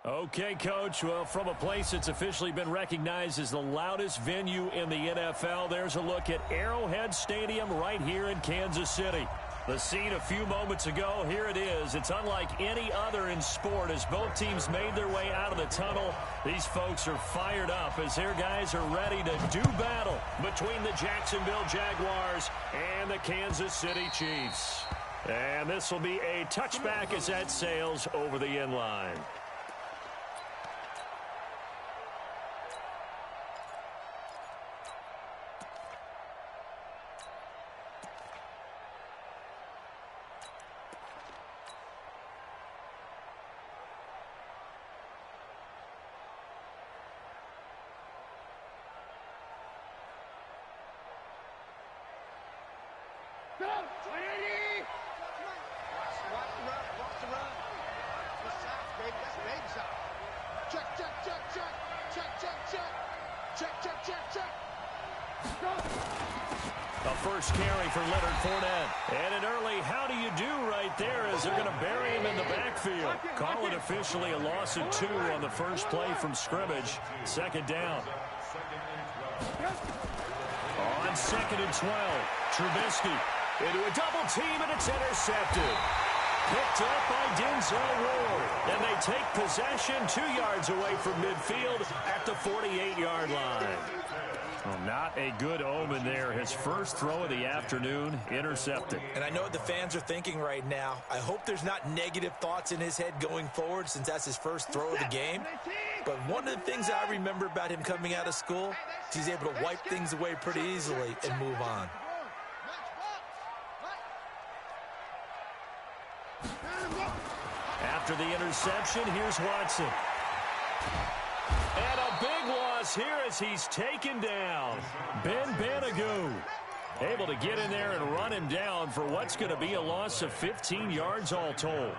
Okay, Coach. Well, from a place that's officially been recognized as the loudest venue in the NFL, there's a look at Arrowhead Stadium right here in Kansas City. The scene a few moments ago, here it is. It's unlike any other in sport as both teams made their way out of the tunnel. These folks are fired up as their guys are ready to do battle between the Jacksonville Jaguars and the Kansas City Chiefs. And this will be a touchback as that sails over the end line. A first carry for Leonard Fournette. And an early how do you do right there as they're going to bury him in the backfield. Call it officially a loss of 2 on the first play from scrimmage. Second down. On 2nd and 12, Trubisky into a double team, and it's intercepted. Picked up by Denzel Ward. And they take possession 2 yards away from midfield at the 48-yard line. Well, not a good omen there. His first throw of the afternoon intercepted. And I know what the fans are thinking right now. I hope there's not negative thoughts in his head going forward since that's his first throw of the game. But one of the things I remember about him coming out of school is he's able to wipe things away pretty easily and move on. After the interception, here's Watson. And a big loss here as he's taken down. Ben Banagoo able to get in there and run him down for what's going to be a loss of 15 yards all told.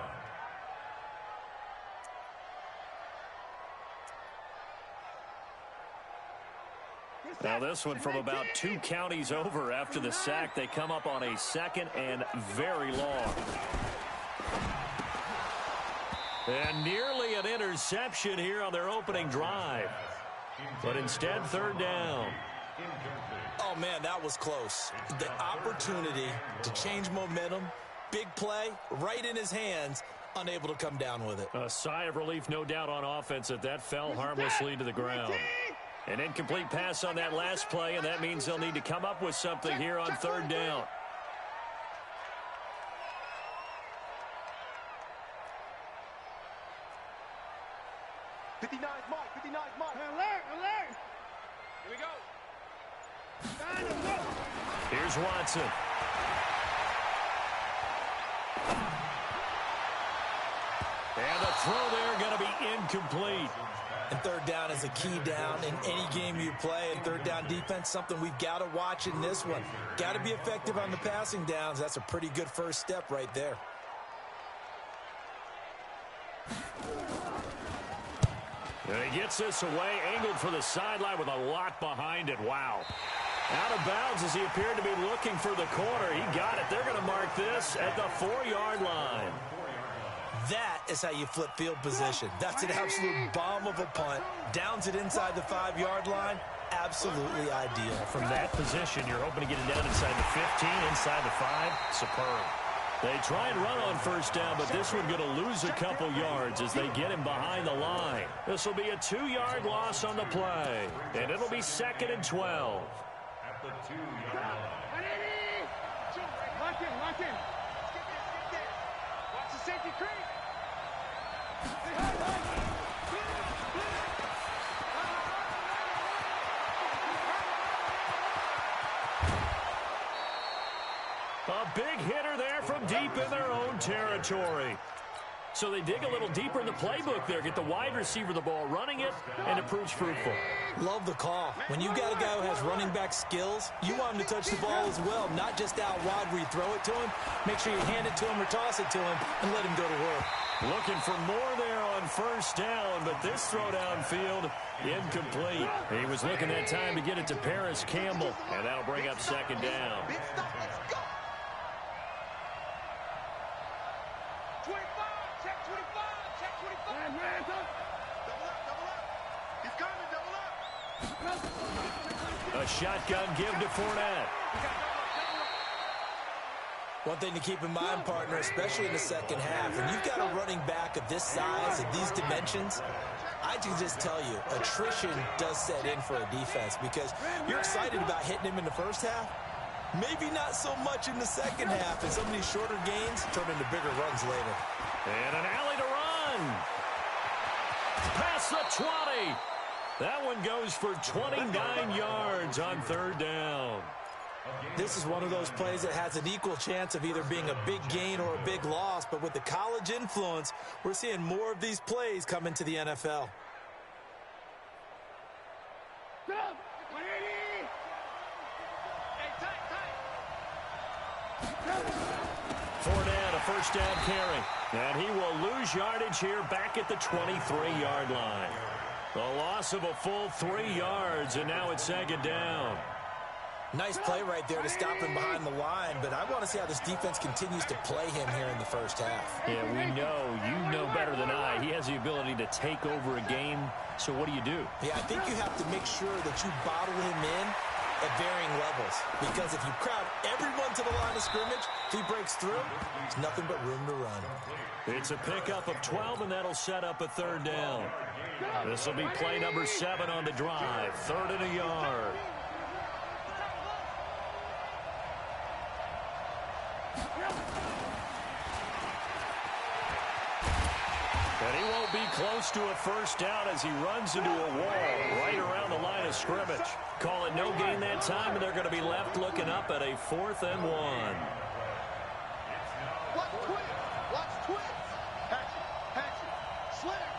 Now this one from about 2 counties over after the sack. They come up on a 2nd and very long. And nearly an interception here on their opening drive. But instead, 3rd down. Oh, man, that was close. The opportunity to change momentum, big play, right in his hands, unable to come down with it. A sigh of relief, no doubt, on offense that fell harmlessly to the ground. An incomplete pass on that last play, and that means they'll need to come up with something here on 3rd down. Here we go. Here's Watson. And the throw there going to be incomplete. And 3rd down is a key down in any game you play. And 3rd down defense, something we've got to watch in this one. Got to be effective on the passing downs. That's a pretty good first step right there. And he gets this away, angled for the sideline with a lot behind it. Wow. Out of bounds as he appeared to be looking for the corner. He got it. They're going to mark this at the 4-yard line. That is how you flip field position. That's an absolute bomb of a punt. Downs it inside the 5-yard line. Absolutely ideal. From that position, you're hoping to get it down inside the 15, inside the 5. Superb. They try and run on 1st down, but this one going to lose a couple yards as they get him behind the line. This will be a 2-yard loss on the play, and it'll be 2nd and 12. At the 2-yard line. Lock in, lock in. Get there. Watch the safety creep. A big hitter there from deep in their own territory. So they dig a little deeper in the playbook there, get the wide receiver the ball, running it, and it proves fruitful. Love the call. When you got a guy who has running back skills, you want him to touch the ball as well, not just out wide where you throw it to him. Make sure you hand it to him or toss it to him and let him go to work. Looking for more there on 1st down, but this throw downfield, incomplete. He was looking that time to get it to Paris Campbell, and that'll bring up 2nd down. 25, check 25, check 25. He's coming, double up. A shotgun give to Fournette. One thing to keep in mind, partner, especially in the second half, when you've got a running back of this size, of these dimensions, I can just tell you, attrition does set in for a defense because you're excited about hitting him in the first half. Maybe not so much in the second half, and some of these shorter gains turn into bigger runs later. And an alley to run. Past the 20. That one goes for 29 yards on third down. This is one of those plays that has an equal chance of either being a big gain or a big loss, but with the college influence, we're seeing more of these plays come into the NFL. Fournette, a first down carry. And he will lose yardage here back at the 23-yard line. The loss of a full 3 yards, and now it's second down. Nice play right there to stop him behind the line, but I want to see how this defense continues to play him here in the first half. Yeah, you know better than I. He has the ability to take over a game, so what do? Yeah, I think you have to make sure that you bottle him in at varying levels, because if you crowd everyone to the line of scrimmage, if he breaks through, there's nothing but room to run. It's a pickup of 12, and that'll set up a third down. This will be play number 7 on the drive, 3rd and a yard. And he won't be close to a first down as he runs into a wall right around the line of scrimmage. Call it no gain that time, and they're going to be left looking up at a 4th and 1. Watch twins. Hatchet. Slam.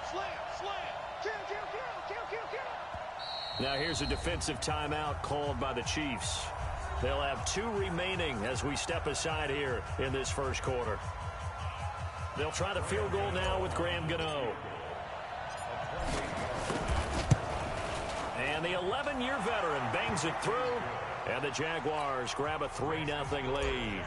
Kill. Now here's a defensive timeout called by the Chiefs. They'll have 2 remaining as we step aside here in this first quarter. They'll try the field goal now with Graham Gano. And the 11-year veteran bangs it through, and the Jaguars grab a 3-0 lead.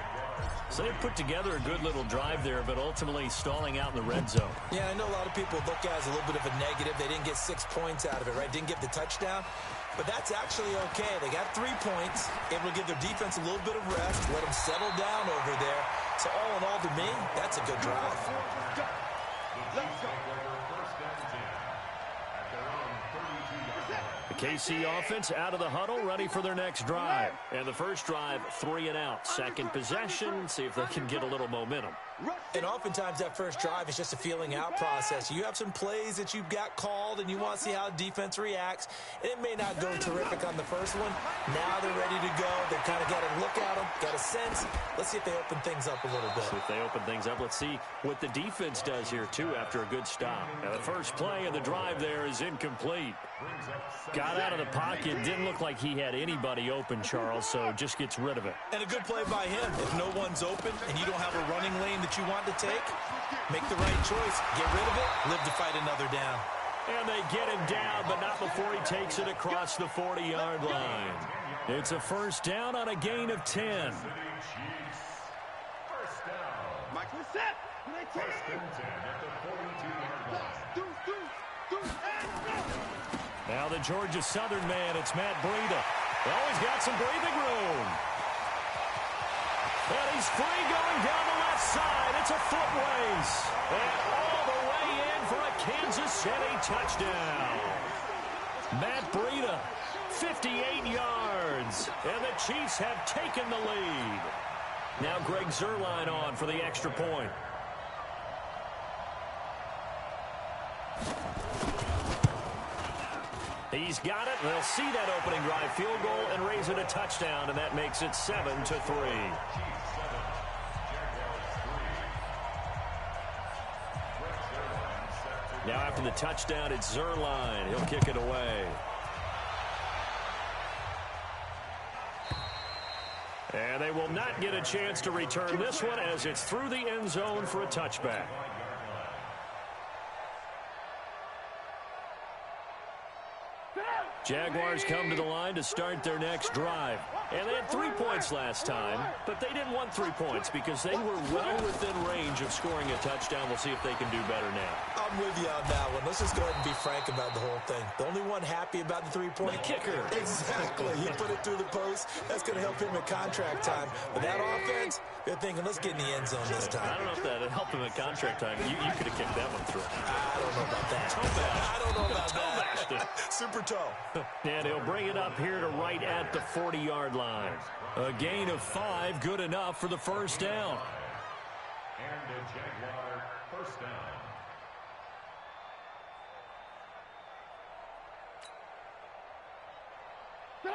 So they put together a good little drive there, but ultimately stalling out in the red zone. Yeah, I know a lot of people look at it as a little bit of a negative. They didn't get 6 points out of it, right? Didn't get the touchdown. But that's actually okay. They got 3 points, able to give their defense a little bit of rest, let them settle down over there. So all in all, to me, that's a good drive. Let's go. The KC offense out of the huddle, ready for their next drive. And the first drive, 3 and out. Second possession, see if they can get a little momentum. And oftentimes that first drive is just a feeling out process. You have some plays that you've got called and you want to see how defense reacts. And it may not go terrific on the first one. Now they're ready to go. They've kind of got a look at them, got a sense. Let's see if they open things up a little bit. See if they open things up. Let's see what the defense does here, too, after a good stop. Now, the first play of the drive there is incomplete. Got out of the pocket. Didn't look like he had anybody open, Charles, so just gets rid of it. And a good play by him. If no one's open and you don't have a running lane that you want to take, make the right choice. Get rid of it. Live to fight another down. And they get him down, but not before he takes it across the 40-yard line. It's a first down on a gain of 10. Michael set. First and 10 at the 42-yard line. Now the Georgia Southern man, it's Matt Breida. Oh, he's got some breathing room. And he's free going down the left side. It's a foot race. And all the way in for a Kansas City touchdown. Matt Breida, 58 yards. And the Chiefs have taken the lead. Now Greg Zuerlein on for the extra point. He's got it. They'll see that opening drive field goal and raise it a touchdown, and that makes it 7-3. Now after the touchdown, it's Zuerlein. He'll kick it away. And they will not get a chance to return this one as it's through the end zone for a touchback. Jaguars come to the line to start their next drive. And they had 3 points last time, but they didn't want 3 points because they were well within range range of scoring a touchdown. We'll see if they can do better now. I'm with you on that one. Let's just go ahead and be frank about the whole thing. The only one happy about the three-point kicker. Exactly. He put it through the post. That's going to help him at contract time. But that offense, they're thinking, let's get in the end zone this time. I don't know if that helped him at contract time. You could have kicked that one through. I don't know about that. I don't know about that. Super toe. And he'll bring it up here to right at the 40-yard line. A gain of 5, good enough for the first down. And a Jaguar first down.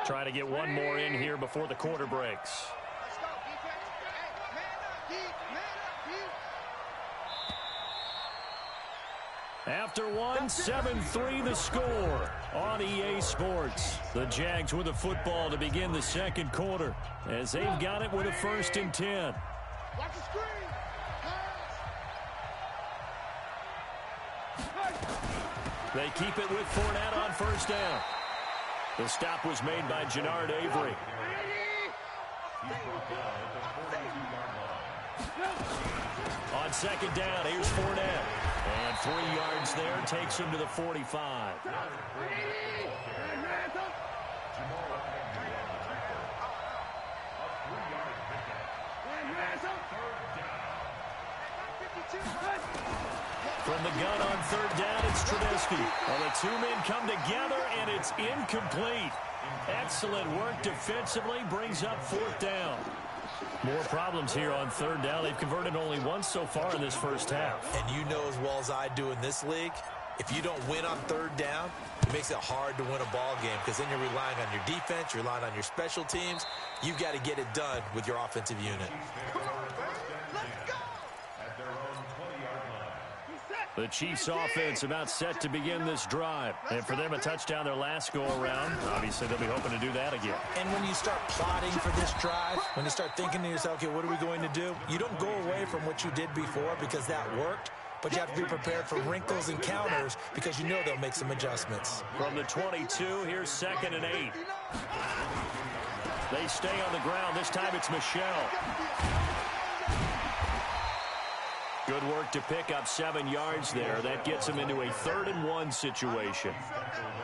Try to get one more in here before the quarter breaks. Let's go, defense. Hey, man up, man up, After one, 7-3 the score on EA Sports. The Jags with the football to begin the second quarter as they've got it with a 1st and 10. Watch the screen. They keep it with Fournette on first down. The stop was made by Jannard Avery. On second down, here's Fournette. And 3 yards there takes him to the 45. From the gun on third down, it's Trubisky. Well, the two men come together, and it's incomplete. Excellent work defensively, brings up 4th down. More problems here on third down. They've converted only once so far in this first half. And you know as well as I do in this league, if you don't win on third down, it makes it hard to win a ball game because then you're relying on your defense, you're relying on your special teams. You've got to get it done with your offensive unit. The Chiefs offense about set to begin this drive. And for them, a touchdown their last go-around. Obviously, they'll be hoping to do that again. And when you start plotting for this drive, when you start thinking to yourself, okay, what are we going to do? You don't go away from what you did before because that worked, but you have to be prepared for wrinkles and counters because you know they'll make some adjustments. From the 22, here's 2nd and 8. They stay on the ground. This time it's Michel. Good work to pick up 7 yards there. That gets him into a 3rd and 1 situation.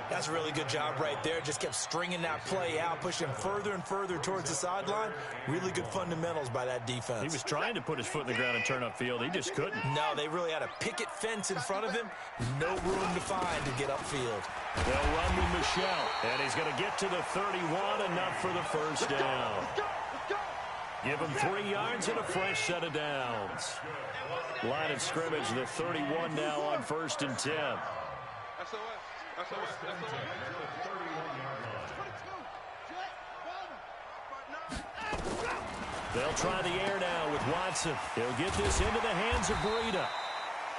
That's a really good job right there. Just kept stringing that play out, pushing further and further towards the sideline. Really good fundamentals by that defense. He was trying to put his foot in the ground and turn upfield. He just couldn't. No, they really had a picket fence in front of him. No room to find to get upfield. They'll run with Michel, and he's going to get to the 31, enough for the first down. Give him 3 yards and a fresh set of downs. Line of scrimmage, the 31 now on 1st and 10. They'll try the air now with Watson. He'll get this into the hands of Breida.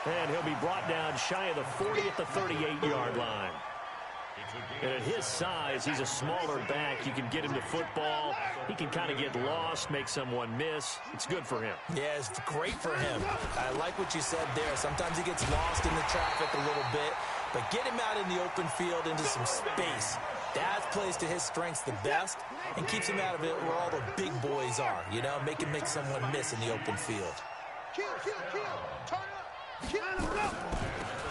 And he'll be brought down shy of the 40 at the 38-yard line. And at his size, he's a smaller back. You can get him to football. He can kind of get lost, make someone miss. It's good for him. Yeah, it's great for him. I like what you said there. Sometimes he gets lost in the traffic a little bit, but get him out in the open field into some space. That plays to his strengths the best and keeps him out of it where all the big boys are, you know, make someone miss in the open field. Kill. Turn up. Kill.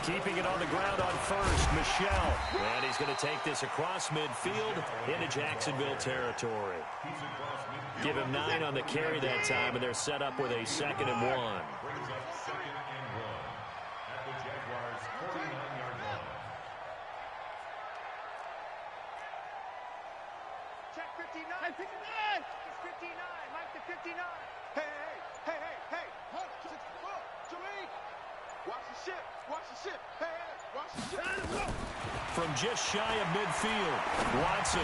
Keeping it on the ground on first, Michel. And he's going to take this across midfield into Jacksonville territory. Give him 9 on the carry that time, and they're set up with a 2nd and 1. Check 59. Hey, 59. It's 59. Mike the 59. Hey. Tariq. Watch the ship. Hey, watch the ship. From just shy of midfield, Watson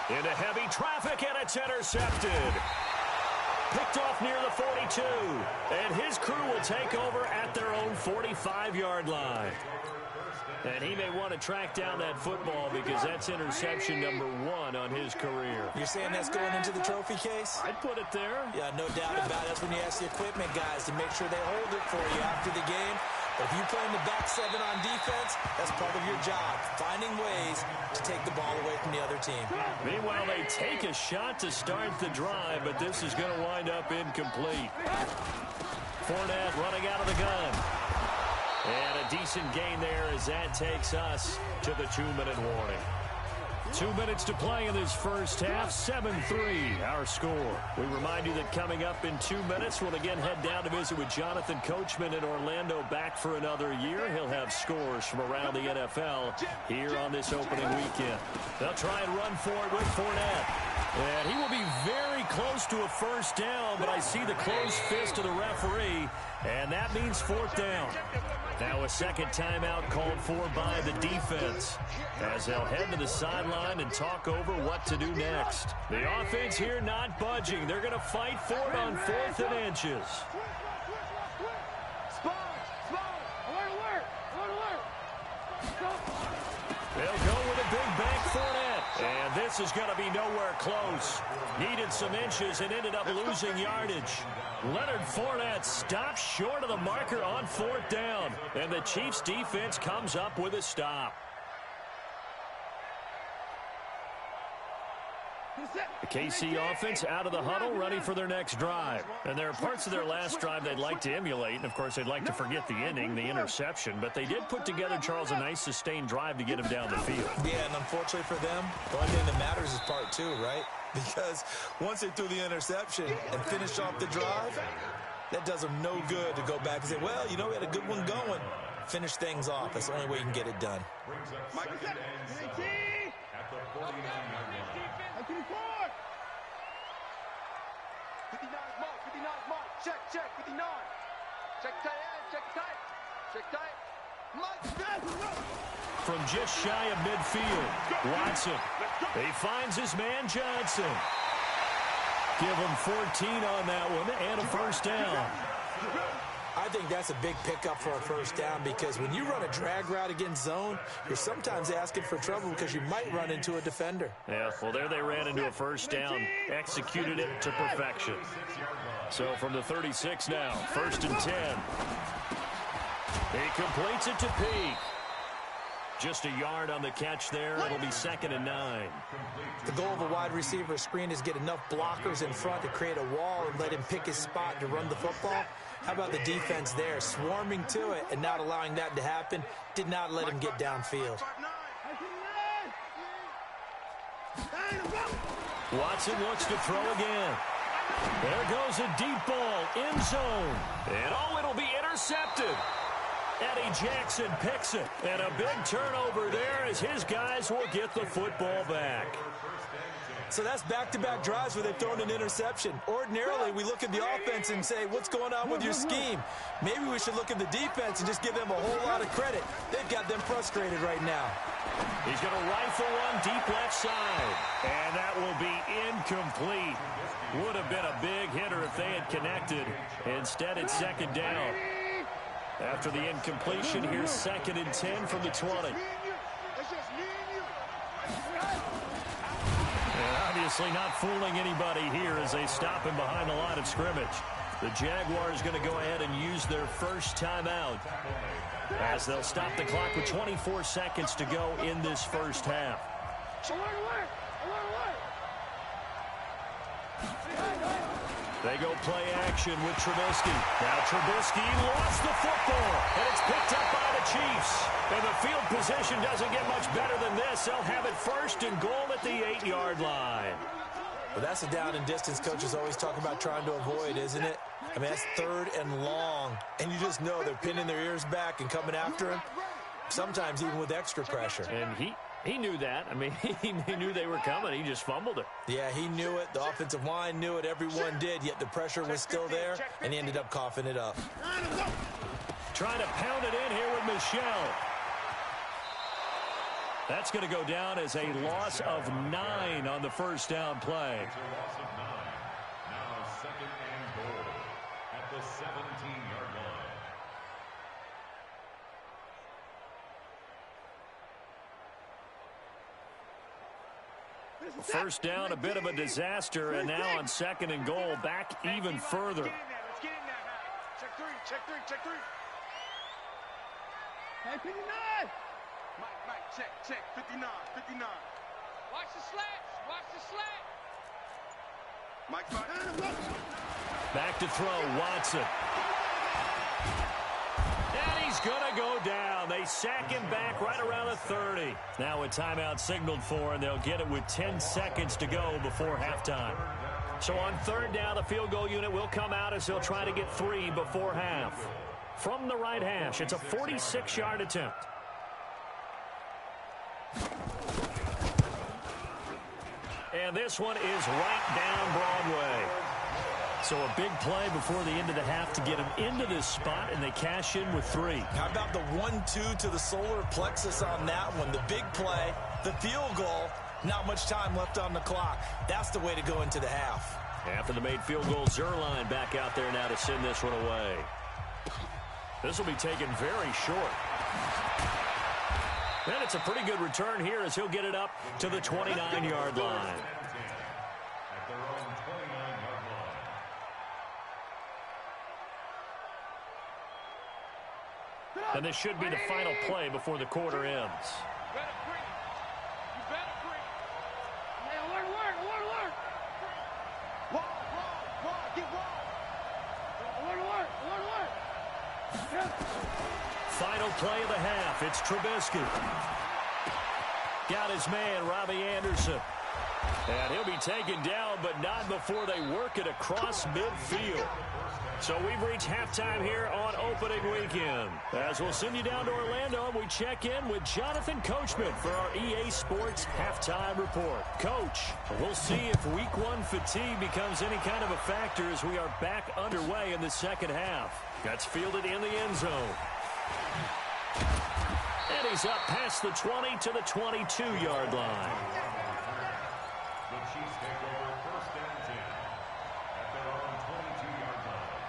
into heavy traffic, and it's intercepted. Picked off near the 42, and his crew will take over at their own 45-yard line. And he may want to track down that football because that's interception number 1 on his career. You're saying that's going into the trophy case? I'd put it there. Yeah, no doubt about it. That's when you ask the equipment guys to make sure they hold it for you after the game. But if you play in the back 7 on defense, that's part of your job, finding ways to take the ball away from the other team. Meanwhile, they take a shot to start the drive, but this is going to wind up incomplete. Fournette running out of the gun. And a decent gain there as that takes us to the 2-minute warning. 2 minutes to play in this first half. 7-3 our score. We remind you that coming up in 2 minutes, we'll again head down to visit with Jonathan Coachman in Orlando, back for another year. He'll have scores from around the NFL here on this opening weekend. They'll try and run for it with Fournette. And he will be very close to a first down, but I see the closed fist of the referee, and that means fourth down. Now a second timeout called for by the defense as they'll head to the sideline and talk over what to do next. The offense here not budging. They're going to fight for it on 4th and inches. They'll go with a big bank Fournette. And this is going to be nowhere close. Needed some inches and ended up losing yardage. Leonard Fournette stops short of the marker on 4th down. And the Chiefs defense comes up with a stop. The KC offense out of the huddle, ready for their next drive. And there are parts of their last drive they'd like to emulate. And, of course, they'd like to forget the ending, the interception. But they did put together, Charles, a nice sustained drive to get him down the field. Yeah, and unfortunately for them, the only thing that matters is part 2, right? Because once they threw the interception and finished off the drive, that does them no good to go back and say, well, you know, we had a good one going. Finish things off. That's the only way you can get it done. Check, 59. Check tight end, check tight. From just shy of midfield, Watson. He finds his man Johnson. Give him 14 on that one and a first down. I think that's a big pickup for a first down because when you run a drag route against zone, you're sometimes asking for trouble because you might run into a defender. Yeah, well, there they ran into a first down, executed it to perfection. So from the 36 now, 1st and 10. He completes it to Peak. Just a yard on the catch there. It'll be 2nd and 9. The goal of a wide receiver screen is get enough blockers in front to create a wall and let him pick his spot to run the football. How about the defense there, swarming to it and not allowing that to happen? Did not let him get downfield. Watson looks to throw again. There goes a deep ball, end zone. And it'll be intercepted. Eddie Jackson picks it. And a big turnover there as his guys will get the football back. So that's back-to-back drives where they've thrown an interception. Ordinarily, we look at the offense and say, what's going on with your scheme? Maybe we should look at the defense and just give them a whole lot of credit. They've got them frustrated right now. He's going to rifle one deep left side. And that will be incomplete. Would have been a big hitter if they had connected. Instead, it's 2nd down. After the incompletion, here's 2nd and 10 from the 20. And obviously not fooling anybody here as they stop him behind the line of scrimmage. The Jaguars going to go ahead and use their first timeout as they'll stop the clock with 24 seconds to go in this first half. They go play action with Trubisky. Now Trubisky lost the football, and it's picked up by the Chiefs. And the field position doesn't get much better than this. They'll have it 1st and goal at the 8-yard line. Well, that's a down and distance coaches always talk about trying to avoid, isn't it? I mean, that's 3rd and long, and you just know they're pinning their ears back and coming after him, sometimes even with extra pressure. And he knew that. I mean, he knew they were coming. He just fumbled it. Yeah, he knew it. The offensive line knew it. Everyone did, yet the pressure was still there, and he ended up coughing it up. Trying to pound it in here with Michelle. That's going to go down as a loss of 9 on the first down play. Loss of 9. Now 2nd and goal at the 17-yard line. First down, a bit of a disaster, and now on 2nd and goal, back even further. Let's get in there now. Check three. Hey, 59. Mike, check. 59. Watch the slat. Mike, back to throw, Watson. He's going to go down. They sack him back right around the 30. Now a timeout signaled for, and they'll get it with 10 seconds to go before halftime. So on third down, the field goal unit will come out as they'll try to get 3 before half. From the right hash, it's a 46-yard attempt. And this one is right down Broadway. So a big play before the end of the half to get them into this spot, and they cash in with 3. How about the 1-2 to the solar plexus on that one? The big play, the field goal, not much time left on the clock. That's the way to go into the half. After the made field goal, Zerline back out there now to send this one away. This will be taken very short. And it's a pretty good return here as he'll get it up to the 29-yard line. And this should be the final play before the quarter ends. Final play of the half. It's Trubisky. Got his man, Robbie Anderson. And he'll be taken down, but not before they work it across midfield. So we've reached halftime here on opening weekend. As we'll send you down to Orlando, and we check in with Jonathan Coachman for our EA Sports Halftime Report. Coach, we'll see if Week 1 fatigue becomes any kind of a factor as we are back underway in the second half. That's fielded in the end zone. And he's up past the 20 to the 22-yard line. The Chiefs take over first and 10 at their own 22-yard line.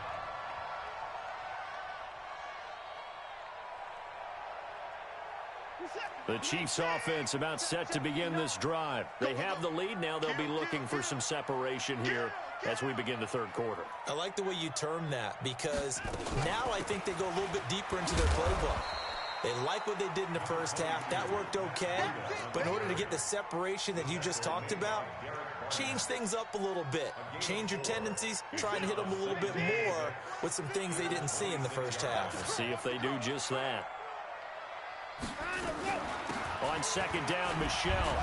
The Chiefs offense about set to begin this drive. They have the lead. Now they'll be looking for some separation here as we begin the third quarter. I like the way you term that, because now I think they go a little bit deeper into their playbook. They like what they did in the first half. That worked okay. But in order to get the separation that you just talked about, change things up a little bit. Change your tendencies. Try and hit them a little bit more with some things they didn't see in the first half. We'll see if they do just that. On second down, Michelle.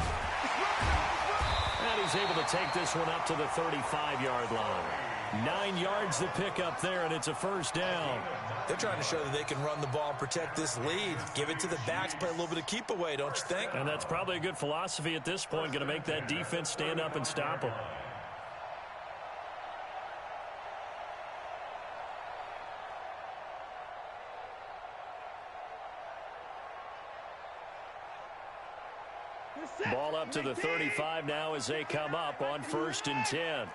And he's able to take this one up to the 35-yard line. 9 yards to pick up there, and it's a first down. They're trying to show that they can run the ball and protect this lead. Give it to the backs, play a little bit of keep away, don't you think? And that's probably a good philosophy at this point, going to make that defense stand up and stop them. Ball up to the 35 now as they come up on first and 10.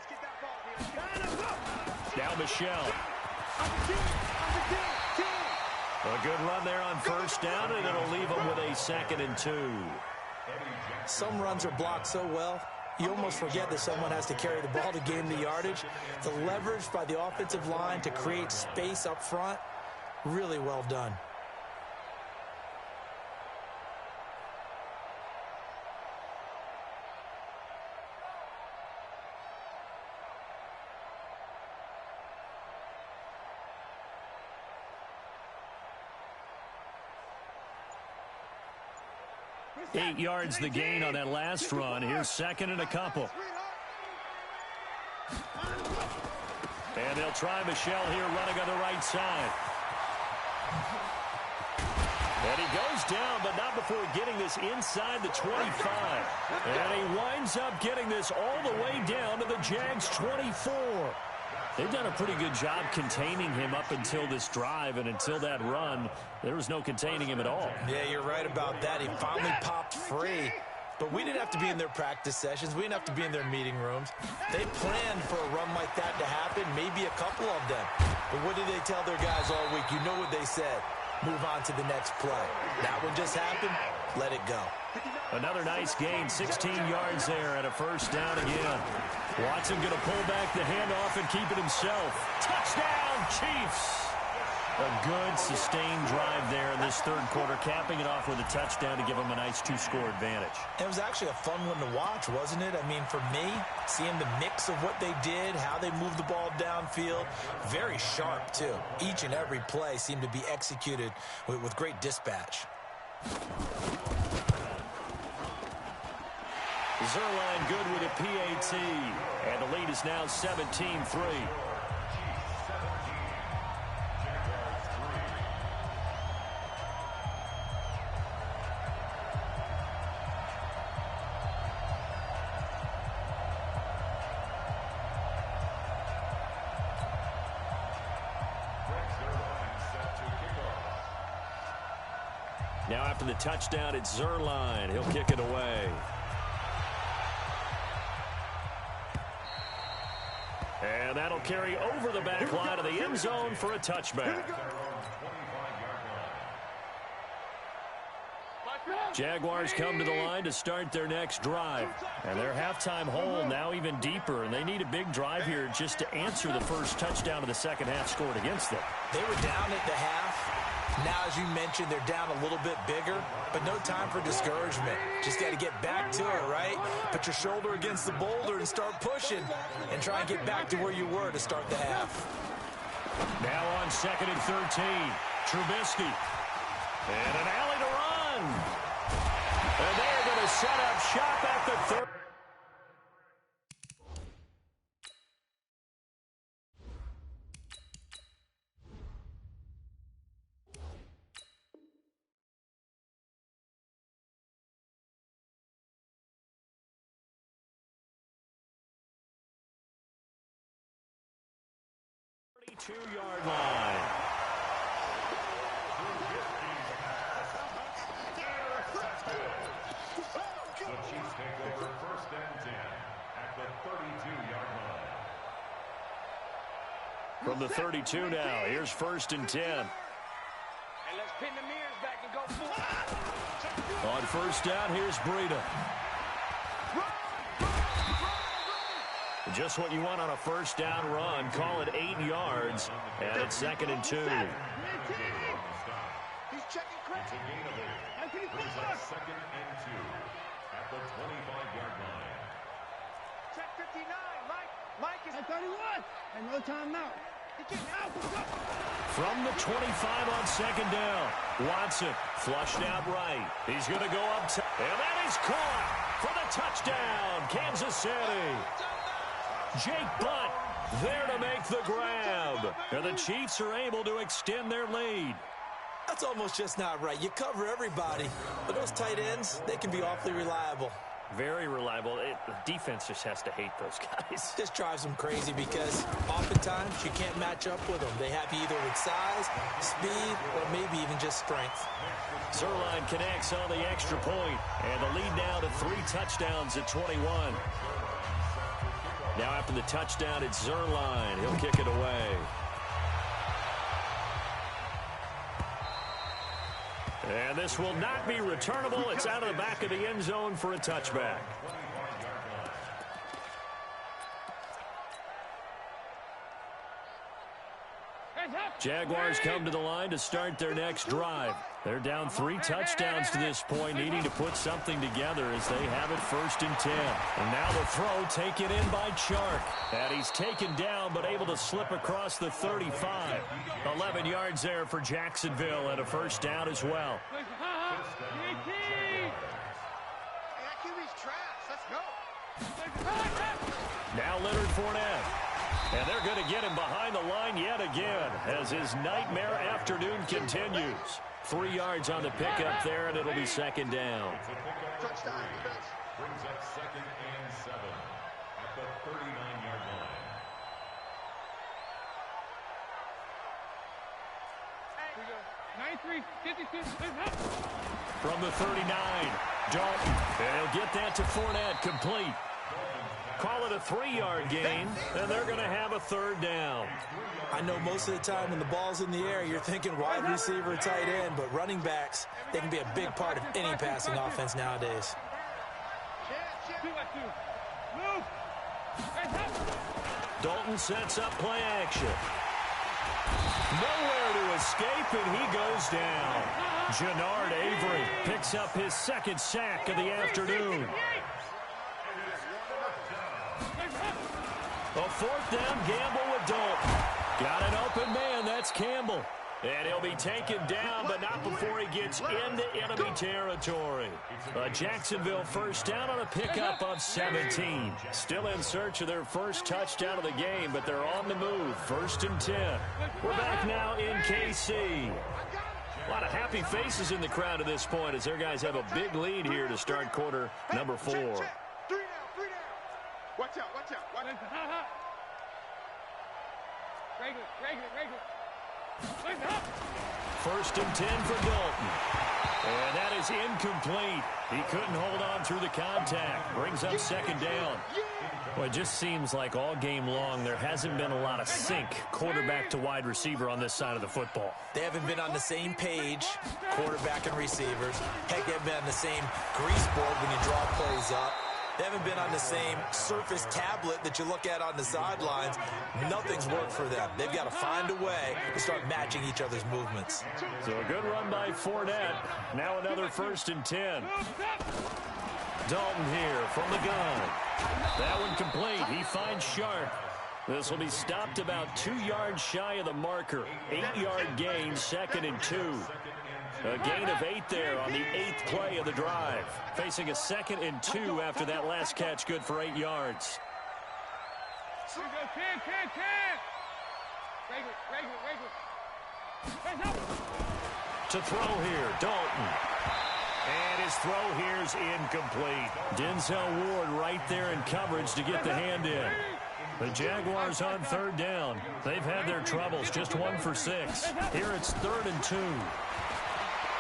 Now Michelle. A good run there on first down, and it'll leave them with a 2nd and 2. Some runs are blocked so well, you almost forget that someone has to carry the ball to gain the yardage. The leverage by the offensive line to create space up front, really well done. Eight yards the gain on that last run. Here's second and a couple. And they'll try Michelle here running on the right side. And he goes down, but not before getting this inside the 25. And he winds up getting this all the way down to the Jags 24. They've done a pretty good job containing him up until this drive, and until that run, there was no containing him at all. Yeah, you're right about that. He finally popped free. But we didn't have to be in their practice sessions. We didn't have to be in their meeting rooms. They planned for a run like that to happen, maybe a couple of them. But what did they tell their guys all week? You know what they said. Move on to the next play. That one just happened. Let it go. Another nice gain, 16 yards there and a first down again. Watson going to pull back the handoff and keep it himself. Touchdown, Chiefs! A good, sustained drive there in this third quarter, capping it off with a touchdown to give them a nice 2-score advantage. It was actually a fun one to watch, wasn't it? I mean, for me, seeing the mix of what they did, how they moved the ball downfield, very sharp, too. Each and every play seemed to be executed with great dispatch. Zerline good with a PAT, and the lead is now 17-3. Now after the touchdown, it's Zerline. He'll kick it away. And that'll carry over the back line of the end zone for a touchback. Jaguars come to the line to start their next drive. And their halftime hole now even deeper, and they need a big drive here just to answer the first touchdown of the second half scored against them. They were down at the half. Now, as you mentioned, they're down a little bit bigger, but no time for discouragement. Just got to get back to it, right? Put your shoulder against the boulder and start pushing and try and get back to where you were to start the half. Now on 2nd and 13, Trubisky. And an alley to run. And they're going to set up shop at the third. Two-yard line. The Chiefs take over 1st and 10 at the 32-yard line. From the 32 now, here's 1st and 10. And let's pin the mirrors back and go full. On 1st down, here's Breida. Just what you want on a 1st down run. Call it 8 yards, and it's 2nd and 2. He's checking credit. It's a gain of 8. Brings up 2nd and 2 at the 25-yard line. Check 59. Mike is at 31. And no timeout. He's getting out. From the 25 on 2nd down, Watson flushed out right. He's going to go up top, and that is caught for the touchdown, Kansas City. Jake Butt there to make the grab. And the Chiefs are able to extend their lead. That's almost just not right. You cover everybody, but those tight ends, they can be awfully reliable. Very reliable. The defense just has to hate those guys. Just drives them crazy because oftentimes you can't match up with them. They have you either with size, speed, or maybe even just strength. Zerline connects on the extra point, and the lead now to 3 touchdowns at 21. Now after the touchdown, it's Zerline. He'll kick it away. And this will not be returnable. It's out of the back of the end zone for a touchback. Jaguars come to the line to start their next drive. They're down 3 touchdowns to this point, needing to put something together as they have it 1st and 10. And now the throw taken in by Chark. And he's taken down but able to slip across the 35. 11 yards there for Jacksonville and a 1st down as well. Now Leonard Fournette. And they're going to get him behind the line yet again as his nightmare afternoon continues. 3 yards on the pickup there, and it'll be 2nd down. Brings up 2nd and 7 at the 39-yard line. From the 39, Dalton. And he'll get that to Fournette, complete. Call it a 3-yard gain, and they're going to have a 3rd down. I know most of the time when the ball's in the air, you're thinking wide receiver, tight end, but running backs, they can be a big part of any passing offense nowadays. Dalton sets up play action. Nowhere to escape. and he goes down. Jannard Avery picks up his second sack of the afternoon. A fourth down gamble with Dalton. Got an open man, that's Campbell. And he'll be taken down, but not before he gets into enemy territory. A Jacksonville first down on a pickup of 17. Still in search of their first touchdown of the game, but they're on the move. 1st and 10. We're back now in KC. A lot of happy faces in the crowd at this point as their guys have a big lead here to start quarter number 4. 3 down. Watch out. Regular. 1st and 10 for Dalton. And that is incomplete. He couldn't hold on through the contact. Brings up 2nd down. Well, it just seems like all game long there hasn't been a lot of sync quarterback to wide receiver on this side of the football. They haven't been on the same page, quarterback and receivers. Heck, they haven't been on the same grease board when you draw plays up. They haven't been on the same surface tablet that you look at on the sidelines. Nothing's worked for them. They've got to find a way to start matching each other's movements. So a good run by Fournette. Now another 1st and 10. Dalton here from the gun. That one complete. He finds Sharp. This will be stopped about 2 yards shy of the marker. 8-yard gain, 2nd and 2. A gain of 8 there on the 8th play of the drive. Facing a 2nd and 2 after that last catch, good for 8 yards. To throw here, Dalton. And his throw here is incomplete. Denzel Ward right there in coverage to get the hand in. The Jaguars on 3rd down. They've had their troubles, just 1 for 6. Here it's 3rd and 2.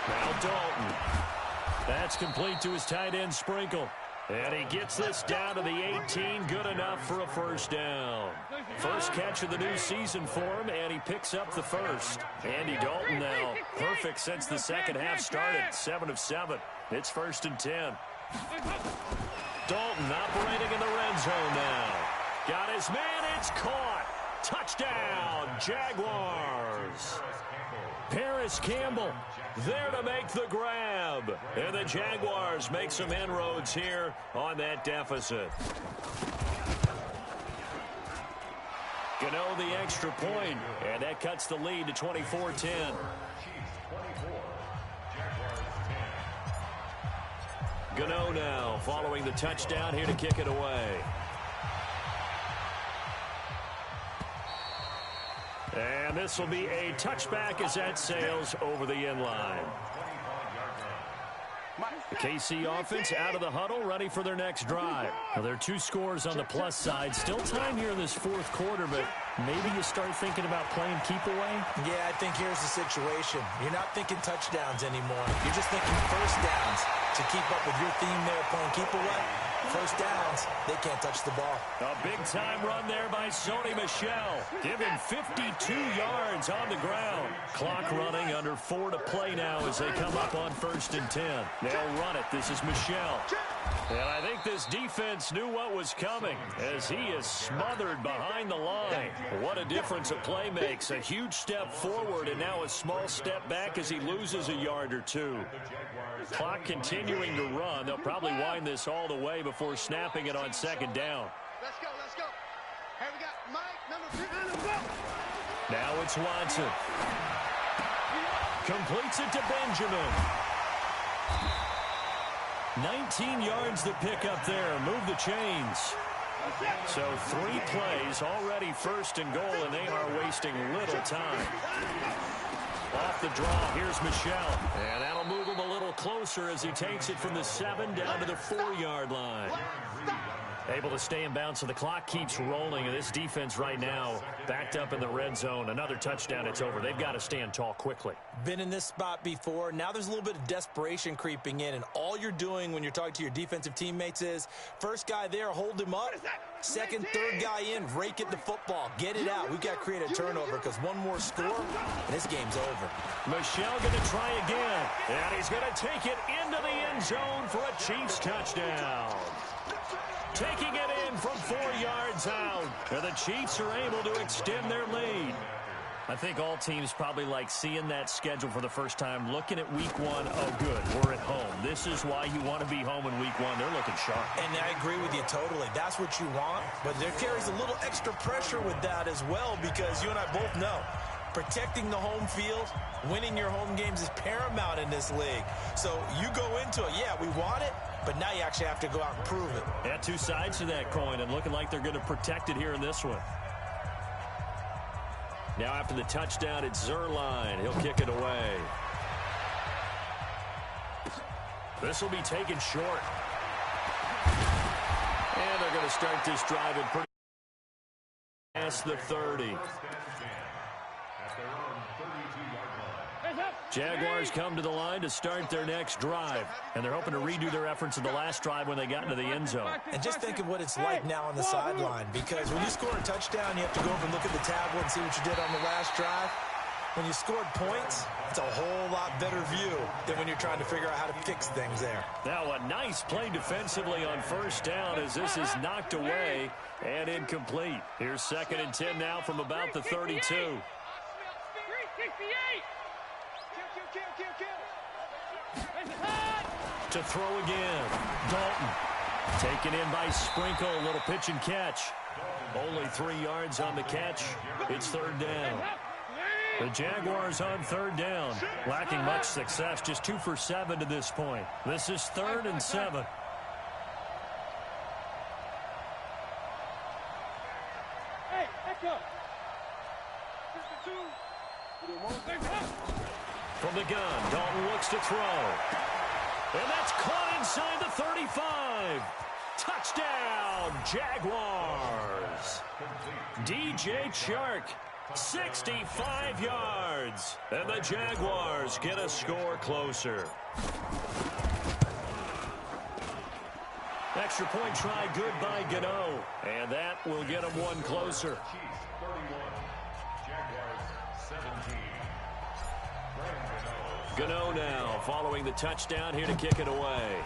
Now Dalton. That's complete to his tight end Sprinkle. And he gets this down to the 18. Good enough for a 1st down. First catch of the new season for him, and he picks up the 1st. Andy Dalton now perfect since the second half started. 7 of 7. It's 1st and 10. Dalton operating in the red zone now. Got his man. It's caught. Touchdown, Jaguars. Paris Campbell there to make the grab. And the Jaguars make some inroads here on that deficit. Gano the extra point, and that cuts the lead to 24-10. Gano now following the touchdown here to kick it away. And this will be a touchback as that sails over the end line. The KC offense out of the huddle, ready for their next drive. Now, there are 2 scores on the plus side. Still time here in this 4th quarter, but maybe you start thinking about playing keep away? Yeah, I think here's the situation. You're not thinking touchdowns anymore. You're just thinking 1st downs. To keep up with your theme there, playing keep away. 1st downs, they can't touch the ball. A big-time run there by Sony Michel. Give him 52 yards on the ground. Clock running, under 4 to play now as they come up on 1st and 10. They'll run it. This is Michel. And I think this defense knew what was coming as he is smothered behind the line. What a difference a play makes. A huge step forward and now a small step back as he loses a yard or 2. Clock continuing to run. They'll probably wind this all the way before snapping it on 2nd down. Let's go. Hey, we got Mike, number 3. Now it's Watson. Completes it to Benjamin. 19 yards to pick up there. Move the chains. So 3 plays, already 1st and goal, and they are wasting little time. Off the draw, here's Michel. And that'll move him a little closer as he takes it from the 7 down to the 4-yard line. Able to stay in bounds, so the clock keeps rolling. And this defense right now backed up in the red zone. Another touchdown, it's over. They've got to stand tall quickly. Been in this spot before. Now there's a little bit of desperation creeping in. And all you're doing when you're talking to your defensive teammates is, first guy there, hold him up. 2nd, 3rd guy in, rake it the football. Get it out. We've got to create a turnover because one more score, and this game's over. Michel going to try again. And he's going to take it into the end zone for a Chiefs touchdown. Taking it in from 4 yards out. And the Chiefs are able to extend their lead. I think all teams probably like seeing that schedule for the first time, looking at week one. Oh, good, we're at home. This is why you want to be home in week one. They're looking sharp. And I agree with you totally. That's what you want, but there carries a little extra pressure with that as well, because you and I both know protecting the home field, winning your home games is paramount in this league. So you go into it, yeah, we want it, but now you actually have to go out and prove it. Yeah, two sides to that coin, and looking like they're going to protect it here in this one. Now after the touchdown, it's Zerline. He'll kick it away. This will be taken short. And they're going to start this drive in pretty past the 30. Jaguars come to the line to start their next drive, and they're hoping to redo their efforts in the last drive when they got into the end zone. And just think of what it's like now on the sideline, because when you score a touchdown, you have to go over and look at the tablet and see what you did on the last drive. When you scored points, it's a whole lot better view than when you're trying to figure out how to fix things there. Now a nice play defensively on first down as this is knocked away and incomplete. Here's 2nd and 10 now from about the 32. To throw again. Dalton. Taken in by Sprinkle. A little pitch and catch. Only 3 yards on the catch. It's 3rd down. The Jaguars on 3rd down. Lacking much success. Just 2 for 7 to this point. This is 3rd and 7. Hey, echo. From the gun, Dalton looks to throw. And that's caught inside the 35. Touchdown, Jaguars. DJ Chark, 65 yards. And the Jaguars get a score closer. Extra point try good by Gano. And that will get them one closer. Chiefs 31, Jaguars 17. Gano now following the touchdown here to kick it away.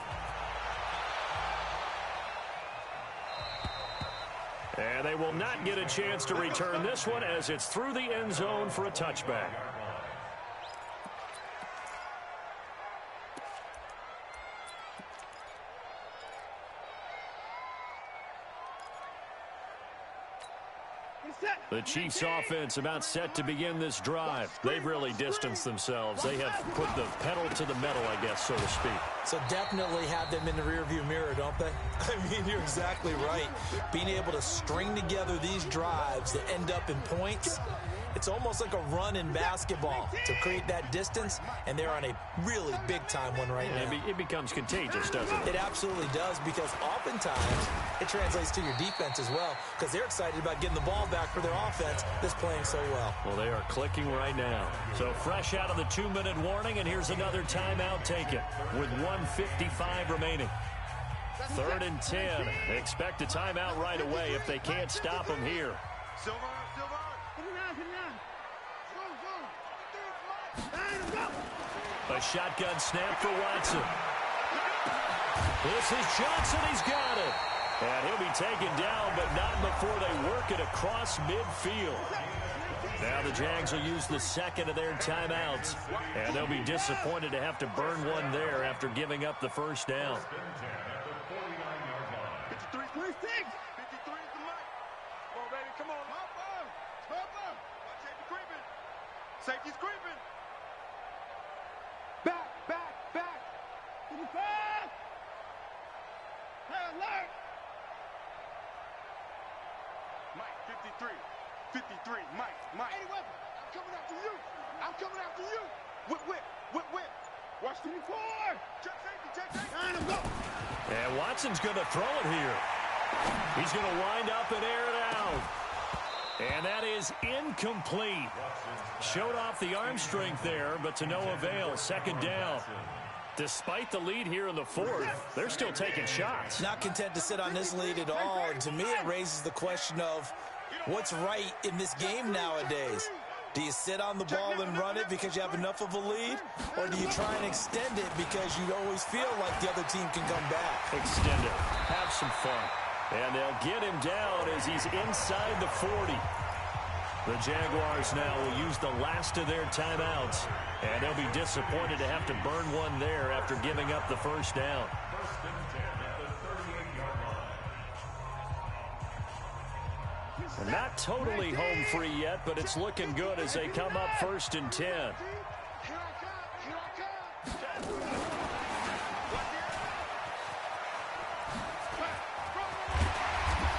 And they will not get a chance to return this one as it's through the end zone for a touchback. The Chiefs offense about set to begin this drive. They've really distanced themselves. They have put the pedal to the metal, I guess, so to speak. So definitely have them in the rearview mirror, don't they? I mean, you're exactly right. Being able to string together these drives that end up in points, it's almost like a run in basketball to create that distance, and they're on a really big-time one right now. It becomes contagious, doesn't it? It absolutely does, because oftentimes it translates to your defense as well, because they're excited about getting the ball back for their offense that's playing so well. Well, they are clicking right now. So fresh out of the 2-minute warning, and here's another timeout taken with 1:55 remaining. 3rd and 10. They expect a timeout right away if they can't stop them here. A shotgun snap for Watson. This is Johnson. He's got it. And he'll be taken down, but not before they work it across midfield. Now the Jags will use the second of their timeouts, and they'll be disappointed to have to burn one there after giving up the first down. 53 is the mic. Come on, baby, come on. Hop up. Watch safety creeping. Safety's creeping. Back. To the back. Hey, alert. Mike, 53, Mike. Any weapon. I'm coming after you. Whip. Watch 24. Check safety. Line him, go. And Watson's going to throw it here. He's going to wind up and air it out. And that is incomplete. Showed off the arm strength there, but to no avail. 2nd down. Despite the lead here in the 4th, they're still taking shots. Not content to sit on this lead at all, and to me it raises the question of what's right in this game nowadays. Do you sit on the ball and run it because you have enough of a lead, or do you try and extend it because you always feel like the other team can come back? Extend it. Have some fun. And they'll get him down as he's inside the 40. The Jaguars now will use the last of their timeouts, and they'll be disappointed to have to burn one there after giving up the first down. First and 10 at the 38-yard line. They're not totally home free yet, but it's looking good as they come up first and 10.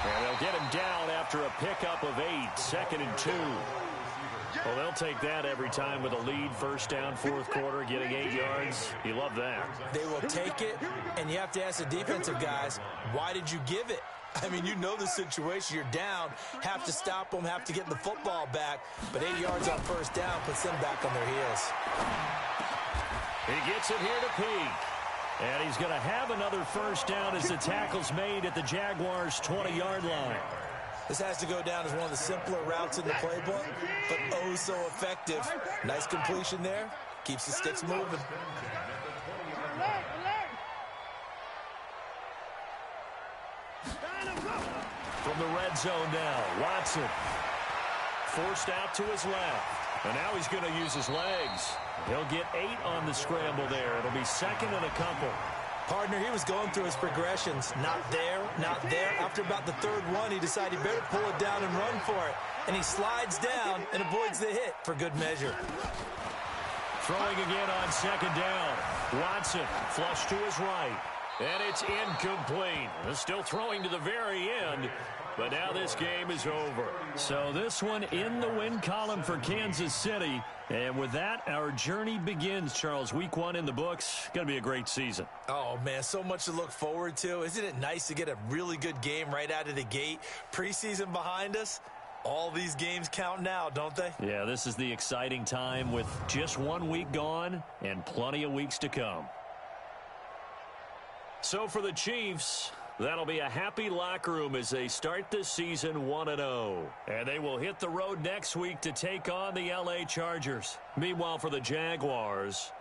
And they'll get him down after a pickup of 8, 2nd and 2. Well, they'll take that every time with a lead, first down, fourth quarter, getting 8 yards. You love that. They will take it, and you have to ask the defensive guys, why did you give it? I mean, you know the situation. You're down, have to stop them, have to get the football back. But 8 yards on first down puts them back on their heels. He gets it here to Peak. And he's going to have another first down as the tackle's made at the Jaguars' 20-yard line. This has to go down as one of the simpler routes in the playbook, but oh so effective. Nice completion there. Keeps the sticks moving. From the red zone now, Watson. Forced out to his left. And now he's going to use his legs. He'll get 8 on the scramble there. It'll be 2nd and a couple. Partner, he was going through his progressions. Not there, not there. After about the third one, he decided he better pull it down and run for it. And he slides down and avoids the hit for good measure. Throwing again on 2nd down. Watson, flush to his right. And it's incomplete. Still throwing to the very end. But now this game is over. So this one in the win column for Kansas City. And with that, our journey begins, Charles. Week 1 in the books. Going to be a great season. Oh, man, so much to look forward to. Isn't it nice to get a really good game right out of the gate? Preseason behind us. All these games count now, don't they? Yeah, this is the exciting time with just 1 week gone and plenty of weeks to come. So for the Chiefs, that'll be a happy locker room as they start this season 1-0. And they will hit the road next week to take on the LA Chargers. Meanwhile, for the Jaguars,